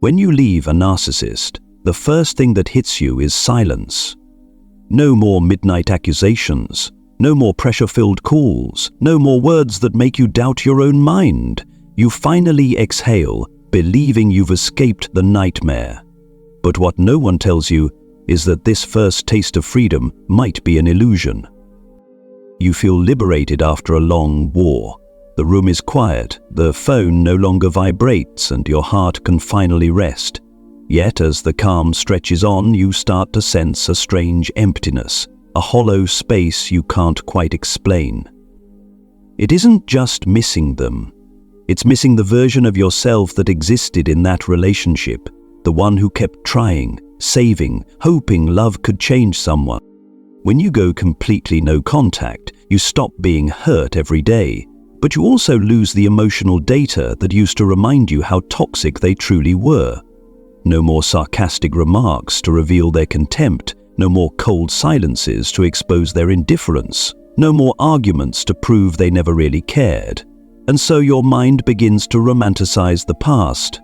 When you leave a narcissist, the first thing that hits you is silence. No more midnight accusations, no more pressure-filled calls, no more words that make you doubt your own mind. You finally exhale, believing you've escaped the nightmare. But what no one tells you is that this first taste of freedom might be an illusion. You feel liberated after a long war. The room is quiet, the phone no longer vibrates, and your heart can finally rest. Yet as the calm stretches on, you start to sense a strange emptiness, a hollow space you can't quite explain. It isn't just missing them. It's missing the version of yourself that existed in that relationship, the one who kept trying, saving, hoping love could change someone. When you go completely no contact, you stop being hurt every day, but you also lose the emotional data that used to remind you how toxic they truly were. No more sarcastic remarks to reveal their contempt, no more cold silences to expose their indifference, no more arguments to prove they never really cared. And so your mind begins to romanticize the past.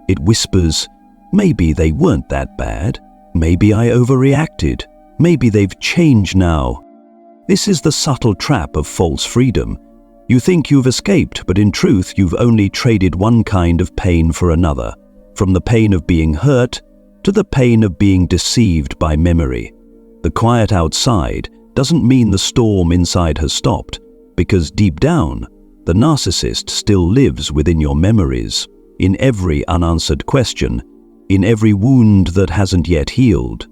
It whispers, maybe they weren't that bad, maybe I overreacted, maybe they've changed now. This is the subtle trap of false freedom. You think you've escaped, but in truth you've only traded one kind of pain for another, from the pain of being hurt to the pain of being deceived by memory. The quiet outside doesn't mean the storm inside has stopped, because deep down, the narcissist still lives within your memories, in every unanswered question, in every wound that hasn't yet healed.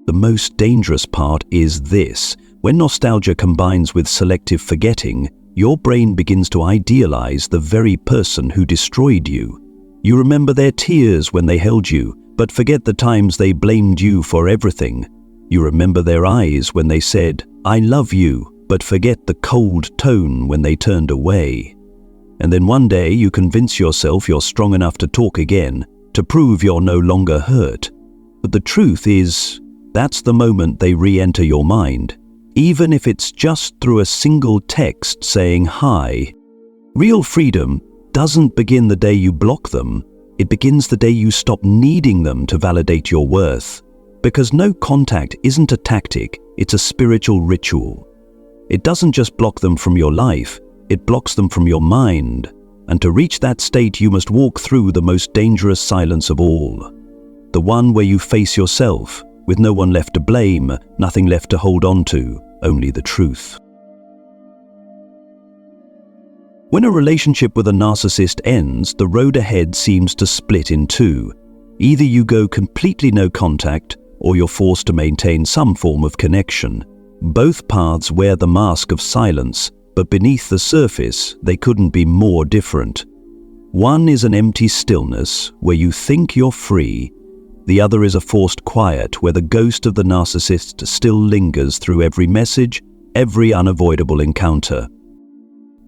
The most dangerous part is this. When nostalgia combines with selective forgetting, your brain begins to idealize the very person who destroyed you. You remember their tears when they held you, but forget the times they blamed you for everything. You remember their eyes when they said, "I love you," but forget the cold tone when they turned away. And then one day you convince yourself you're strong enough to talk again, to prove you're no longer hurt. But the truth is, that's the moment they re-enter your mind, even if it's just through a single text saying hi. Real freedom doesn't begin the day you block them. It begins the day you stop needing them to validate your worth. Because no contact isn't a tactic, it's a spiritual ritual. It doesn't just block them from your life, it blocks them from your mind. And to reach that state, you must walk through the most dangerous silence of all. The one where you face yourself, with no one left to blame, nothing left to hold on to, only the truth. When a relationship with a narcissist ends, the road ahead seems to split in two. Either you go completely no contact, or you're forced to maintain some form of connection. Both paths wear the mask of silence, but beneath the surface, they couldn't be more different. One is an empty stillness, where you think you're free. The other is a forced quiet, where the ghost of the narcissist still lingers through every message, every unavoidable encounter.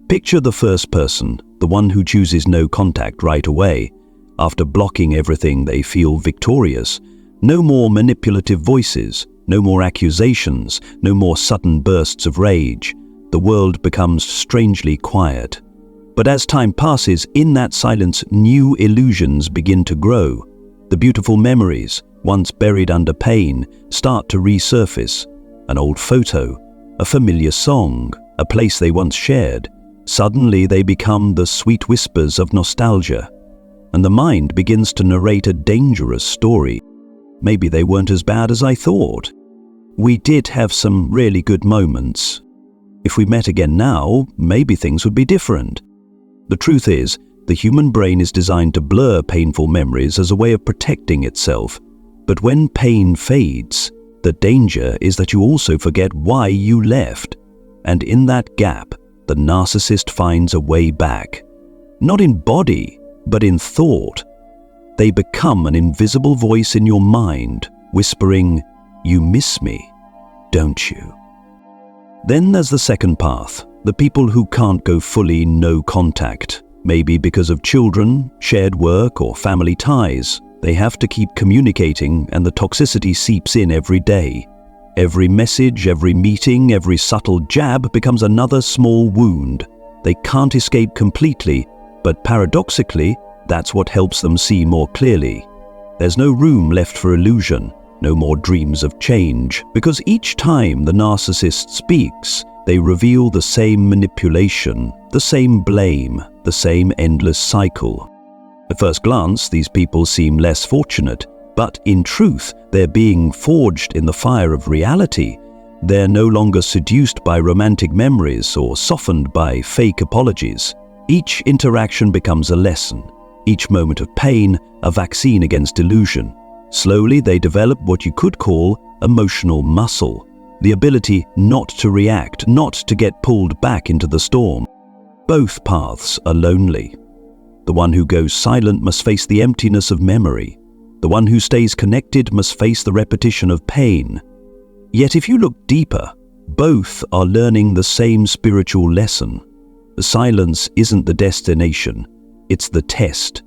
Picture the first person, the one who chooses no contact right away. After blocking everything, they feel victorious. No more manipulative voices, no more accusations, no more sudden bursts of rage. The world becomes strangely quiet. But as time passes, in that silence, new illusions begin to grow. The beautiful memories, once buried under pain, start to resurface. An old photo, a familiar song, a place they once shared. Suddenly they become the sweet whispers of nostalgia. And the mind begins to narrate a dangerous story. Maybe they weren't as bad as I thought. We did have some really good moments. If we met again now, maybe things would be different. The truth is, the human brain is designed to blur painful memories as a way of protecting itself. But when pain fades, the danger is that you also forget why you left. And in that gap, the narcissist finds a way back. Not in body, but in thought. They become an invisible voice in your mind, whispering, "You miss me, don't you?" Then there's the second path, the people who can't go fully no contact. Maybe because of children, shared work, or family ties. They have to keep communicating, and the toxicity seeps in every day. Every message, every meeting, every subtle jab becomes another small wound. They can't escape completely, but paradoxically, That's what helps them see more clearly. There's no room left for illusion, no more dreams of change, because each time the narcissist speaks, they reveal the same manipulation, the same blame, the same endless cycle. At first glance, these people seem less fortunate, but in truth, they're being forged in the fire of reality. They're no longer seduced by romantic memories or softened by fake apologies. Each interaction becomes a lesson, each moment of pain a vaccine against illusion. Slowly, they develop what you could call emotional muscle, the ability not to react, not to get pulled back into the storm. Both paths are lonely. The one who goes silent must face the emptiness of memory. The one who stays connected must face the repetition of pain. Yet if you look deeper, both are learning the same spiritual lesson. The silence isn't the destination, it's the test.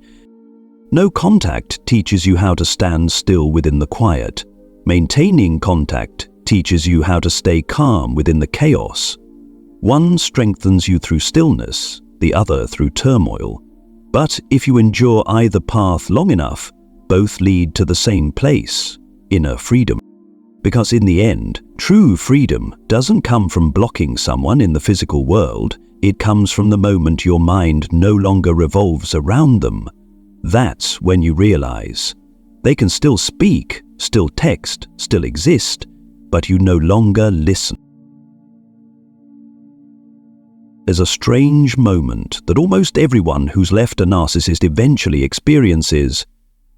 No contact teaches you how to stand still within the quiet. Maintaining contact teaches you how to stay calm within the chaos. One strengthens you through stillness, the other through turmoil. But if you endure either path long enough, both lead to the same place, inner freedom. Because in the end, true freedom doesn't come from blocking someone in the physical world, it comes from the moment your mind no longer revolves around them. That's when you realize they can still speak, still text, still exist, but you no longer listen. There's a strange moment that almost everyone who's left a narcissist eventually experiences.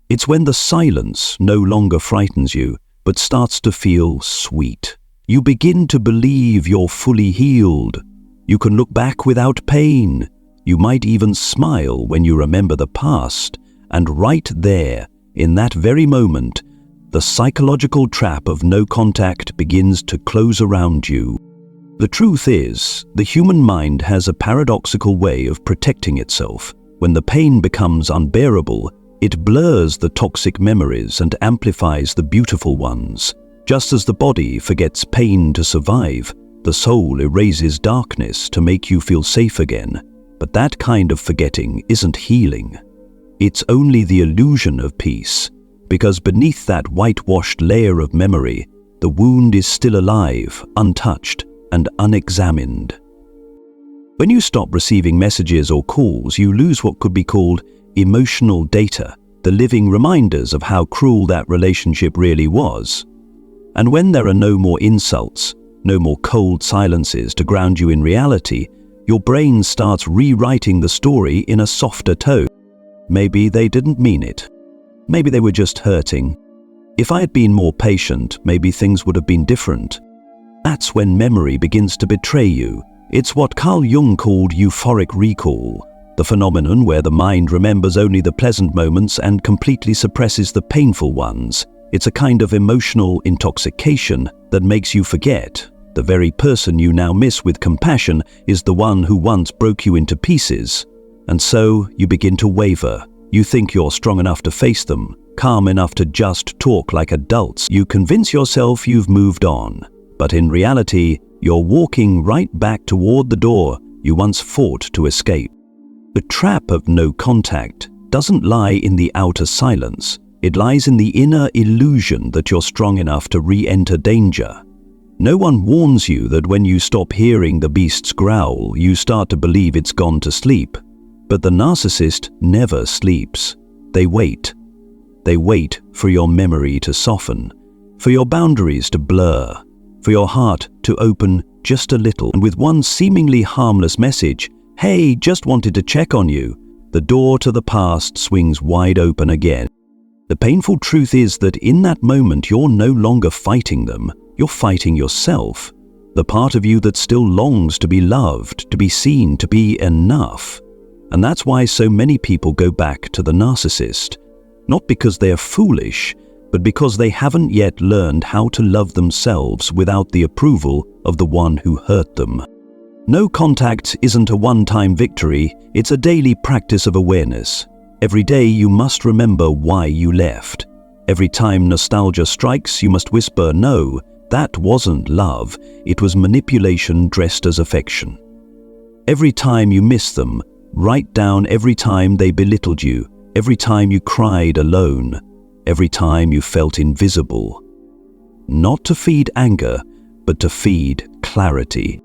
It's when the silence no longer frightens you, but starts to feel sweet. You begin to believe you're fully healed. You can look back without pain. You might even smile when you remember the past, and right there, in that very moment, the psychological trap of no contact begins to close around you. The truth is, the human mind has a paradoxical way of protecting itself. When the pain becomes unbearable, it blurs the toxic memories and amplifies the beautiful ones. Just as the body forgets pain to survive, the soul erases darkness to make you feel safe again. But that kind of forgetting isn't healing. It's only the illusion of peace, because beneath that whitewashed layer of memory, the wound is still alive, untouched, and unexamined. When you stop receiving messages or calls, you lose what could be called emotional data, the living reminders of how cruel that relationship really was. And when there are no more insults, no more cold silences to ground you in reality, your brain starts rewriting the story in a softer tone. Maybe they didn't mean it. Maybe they were just hurting. If I had been more patient, maybe things would have been different. That's when memory begins to betray you. It's what Carl Jung called euphoric recall, the phenomenon where the mind remembers only the pleasant moments and completely suppresses the painful ones. It's a kind of emotional intoxication that makes you forget the very person you now miss with compassion is the one who once broke you into pieces. And so you begin to waver. You think you're strong enough to face them, calm enough to just talk like adults. You convince yourself you've moved on. But in reality, you're walking right back toward the door you once fought to escape. The trap of no contact doesn't lie in the outer silence. It lies in the inner illusion that you're strong enough to re-enter danger. No one warns you that when you stop hearing the beast's growl, you start to believe it's gone to sleep. But the narcissist never sleeps. They wait. They wait for your memory to soften, for your boundaries to blur, for your heart to open just a little. And with one seemingly harmless message, "Hey, just wanted to check on you," the door to the past swings wide open again. The painful truth is that in that moment you're no longer fighting them, you're fighting yourself, the part of you that still longs to be loved, to be seen, to be enough. And that's why so many people go back to the narcissist, not because they are foolish, but because they haven't yet learned how to love themselves without the approval of the one who hurt them. No contact isn't a one-time victory, it's a daily practice of awareness. Every day you must remember why you left. Every time nostalgia strikes, you must whisper, "No, that wasn't love, it was manipulation dressed as affection." Every time you miss them, write down every time they belittled you, every time you cried alone, every time you felt invisible. Not to feed anger, but to feed clarity.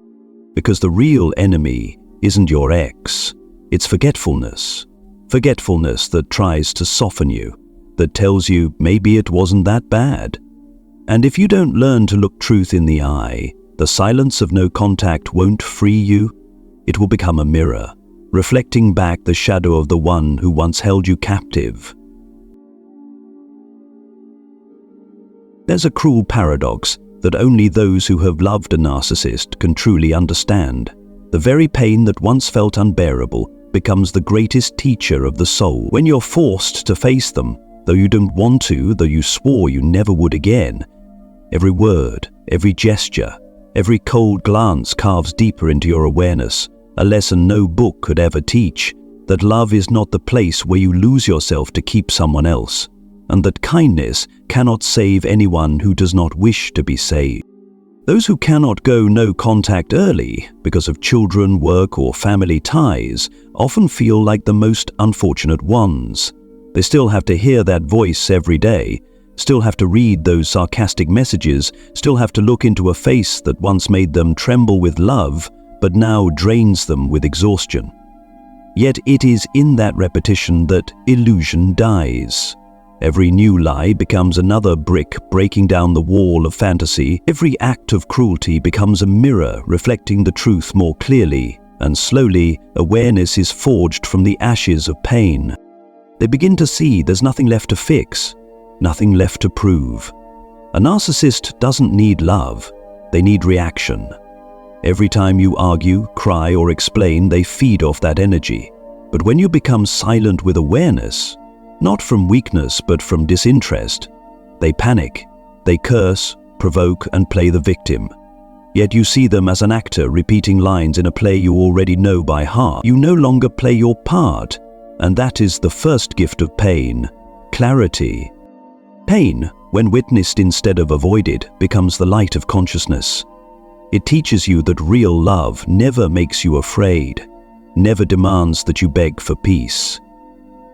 Because the real enemy isn't your ex, it's forgetfulness. Forgetfulness that tries to soften you, that tells you maybe it wasn't that bad. And if you don't learn to look truth in the eye, the silence of no contact won't free you. It will become a mirror, reflecting back the shadow of the one who once held you captive. There's a cruel paradox that only those who have loved a narcissist can truly understand. The very pain that once felt unbearable becomes the greatest teacher of the soul. When you're forced to face them, though you don't want to, though you swore you never would again, every word, every gesture, every cold glance carves deeper into your awareness, a lesson no book could ever teach, that love is not the place where you lose yourself to keep someone else, and that kindness cannot save anyone who does not wish to be saved. Those who cannot go no contact early because of children, work, or family ties often feel like the most unfortunate ones. They still have to hear that voice every day, still have to read those sarcastic messages, still have to look into a face that once made them tremble with love, but now drains them with exhaustion. Yet it is in that repetition that illusion dies. Every new lie becomes another brick breaking down the wall of fantasy. Every act of cruelty becomes a mirror reflecting the truth more clearly, and slowly, awareness is forged from the ashes of pain. They begin to see there's nothing left to fix, nothing left to prove. A narcissist doesn't need love, they need reaction. Every time you argue, cry, or explain, they feed off that energy. But when you become silent with awareness, not from weakness but from disinterest, they panic, they curse, provoke, and play the victim. Yet you see them as an actor repeating lines in a play you already know by heart. You no longer play your part, and that is the first gift of pain, clarity. Pain, when witnessed instead of avoided, becomes the light of consciousness. It teaches you that real love never makes you afraid, never demands that you beg for peace.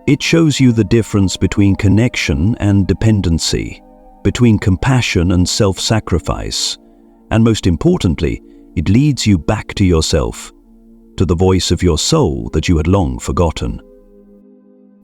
It shows you the difference between connection and dependency, between compassion and self-sacrifice, and most importantly, it leads you back to yourself, to the voice of your soul that you had long forgotten.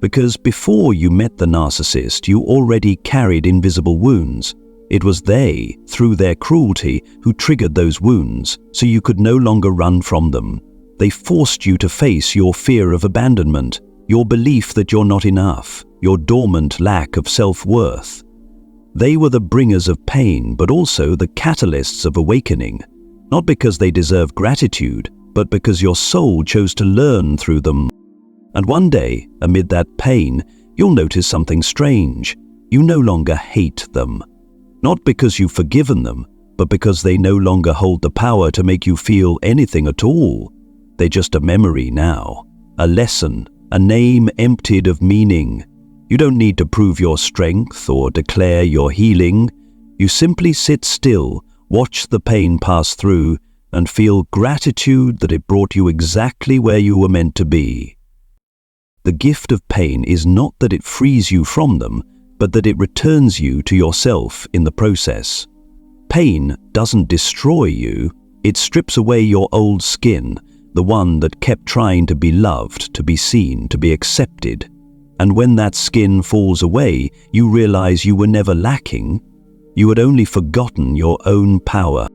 Because before you met the narcissist, you already carried invisible wounds. It was they, through their cruelty, who triggered those wounds, so you could no longer run from them. They forced you to face your fear of abandonment, your belief that you're not enough, your dormant lack of self-worth. They were the bringers of pain, but also the catalysts of awakening, not because they deserve gratitude, but because your soul chose to learn through them. And one day, amid that pain, you'll notice something strange. You no longer hate them. Not because you've forgiven them, but because they no longer hold the power to make you feel anything at all. They're just a memory now, a lesson, a name emptied of meaning. You don't need to prove your strength or declare your healing. You simply sit still, watch the pain pass through, and feel gratitude that it brought you exactly where you were meant to be. The gift of pain is not that it frees you from them, but that it returns you to yourself in the process. Pain doesn't destroy you, it strips away your old skin, the one that kept trying to be loved, to be seen, to be accepted. And when that skin falls away, you realize you were never lacking. You had only forgotten your own power.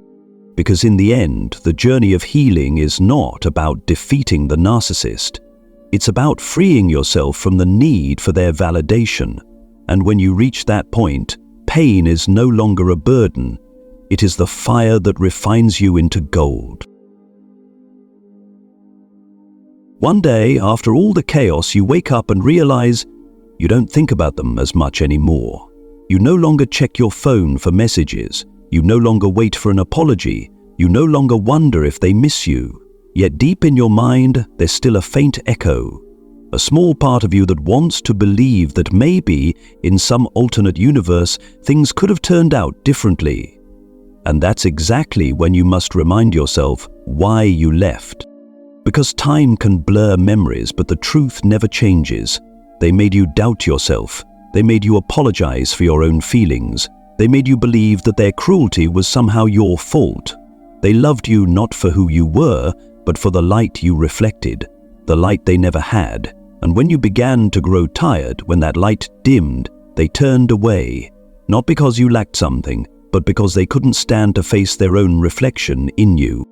Because in the end, the journey of healing is not about defeating the narcissist. It's about freeing yourself from the need for their validation. And when you reach that point, pain is no longer a burden. It is the fire that refines you into gold. One day, after all the chaos, you wake up and realize you don't think about them as much anymore. You no longer check your phone for messages. You no longer wait for an apology. You no longer wonder if they miss you. Yet deep in your mind, there's still a faint echo. A small part of you that wants to believe that maybe, in some alternate universe, things could have turned out differently. And that's exactly when you must remind yourself why you left. Because time can blur memories, but the truth never changes. They made you doubt yourself. They made you apologize for your own feelings. They made you believe that their cruelty was somehow your fault. They loved you not for who you were, but for the light you reflected, the light they never had. And when you began to grow tired, when that light dimmed, they turned away, not because you lacked something, but because they couldn't stand to face their own reflection in you.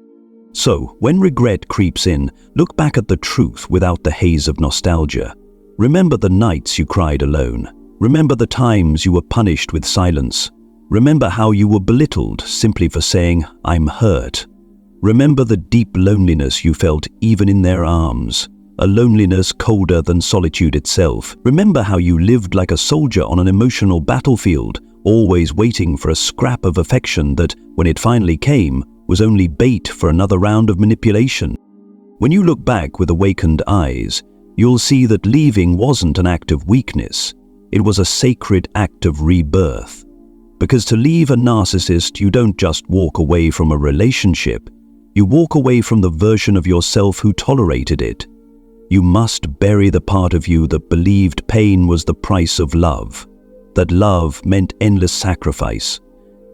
So, when regret creeps in, look back at the truth without the haze of nostalgia. Remember the nights you cried alone. Remember the times you were punished with silence. Remember how you were belittled simply for saying, "I'm hurt." Remember the deep loneliness you felt even in their arms, a loneliness colder than solitude itself. Remember how you lived like a soldier on an emotional battlefield, always waiting for a scrap of affection that, when it finally came, was only bait for another round of manipulation. When you look back with awakened eyes, you'll see that leaving wasn't an act of weakness. It was a sacred act of rebirth. Because to leave a narcissist, you don't just walk away from a relationship. You walk away from the version of yourself who tolerated it. You must bury the part of you that believed pain was the price of love, that love meant endless sacrifice.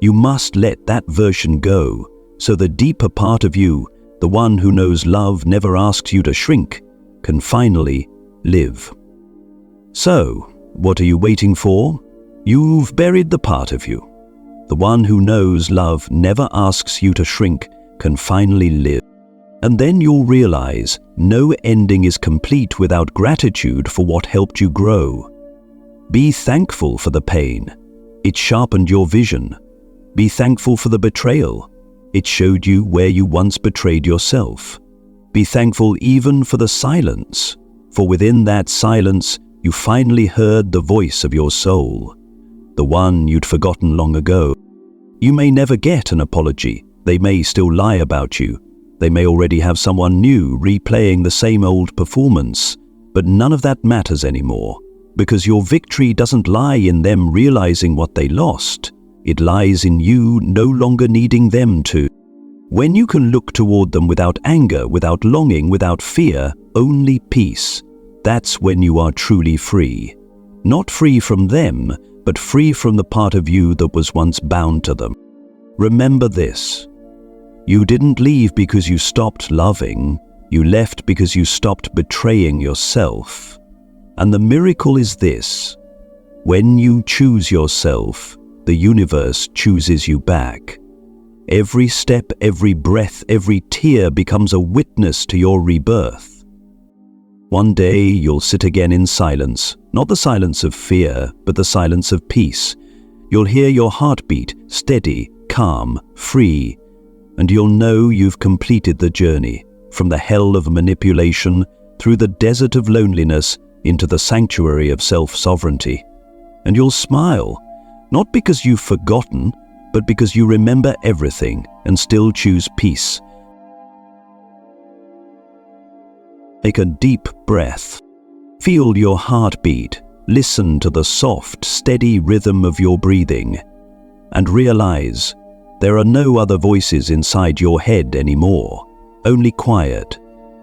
You must let that version go, so the deeper part of you, the one who knows love never asks you to shrink, can finally live. So, what are you waiting for? You've buried the part of you. The one who knows love never asks you to shrink can finally live. And then you'll realize no ending is complete without gratitude for what helped you grow. Be thankful for the pain. It sharpened your vision. Be thankful for the betrayal. It showed you where you once betrayed yourself. Be thankful even for the silence, for within that silence, you finally heard the voice of your soul, the one you'd forgotten long ago. You may never get an apology. They may still lie about you. They may already have someone new replaying the same old performance, but none of that matters anymore, because your victory doesn't lie in them realizing what they lost. It lies in you no longer needing them to. When you can look toward them without anger, without longing, without fear, only peace, that's when you are truly free. Not free from them, but free from the part of you that was once bound to them. Remember this. You didn't leave because you stopped loving. You left because you stopped betraying yourself. And the miracle is this. When you choose yourself, the universe chooses you back. Every step, every breath, every tear becomes a witness to your rebirth. One day you'll sit again in silence, not the silence of fear, but the silence of peace. You'll hear your heartbeat, steady, calm, free, and you'll know you've completed the journey from the hell of manipulation through the desert of loneliness into the sanctuary of self-sovereignty. And you'll smile, not because you've forgotten, but because you remember everything and still choose peace. Take a deep breath. Feel your heartbeat. Listen to the soft, steady rhythm of your breathing. And realize there are no other voices inside your head anymore, only quiet.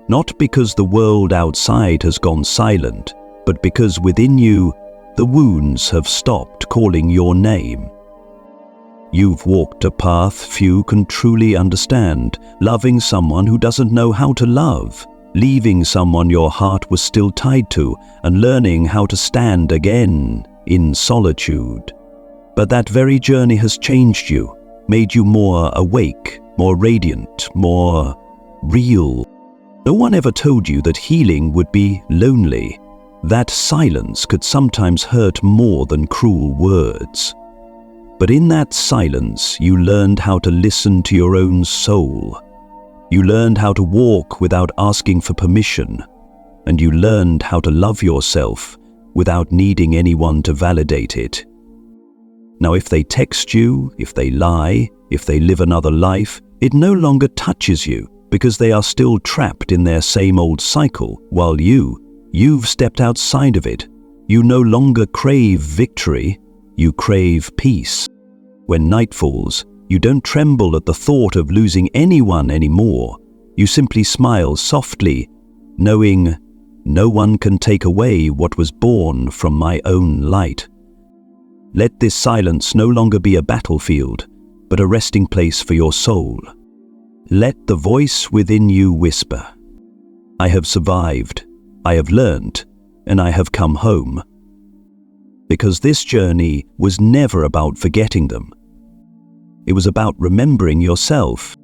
Not because the world outside has gone silent, but because within you, the wounds have stopped calling your name. You've walked a path few can truly understand, loving someone who doesn't know how to love, leaving someone your heart was still tied to, and learning how to stand again in solitude. But that very journey has changed you, made you more awake, more radiant, more real. No one ever told you that healing would be lonely. That silence could sometimes hurt more than cruel words. But in that silence, you learned how to listen to your own soul. You learned how to walk without asking for permission. And you learned how to love yourself without needing anyone to validate it. Now, if they text you, if they lie, if they live another life, it no longer touches you because they are still trapped in their same old cycle, while you've stepped outside of it. You no longer crave victory, you crave peace. When night falls, you don't tremble at the thought of losing anyone anymore. You simply smile softly, knowing No one can take away what was born from my own light. Let this silence no longer be a battlefield, but a resting place for your soul. Let the voice within you whisper, I have survived, I have learned, and I have come home. Because this journey was never about forgetting them. It was about remembering yourself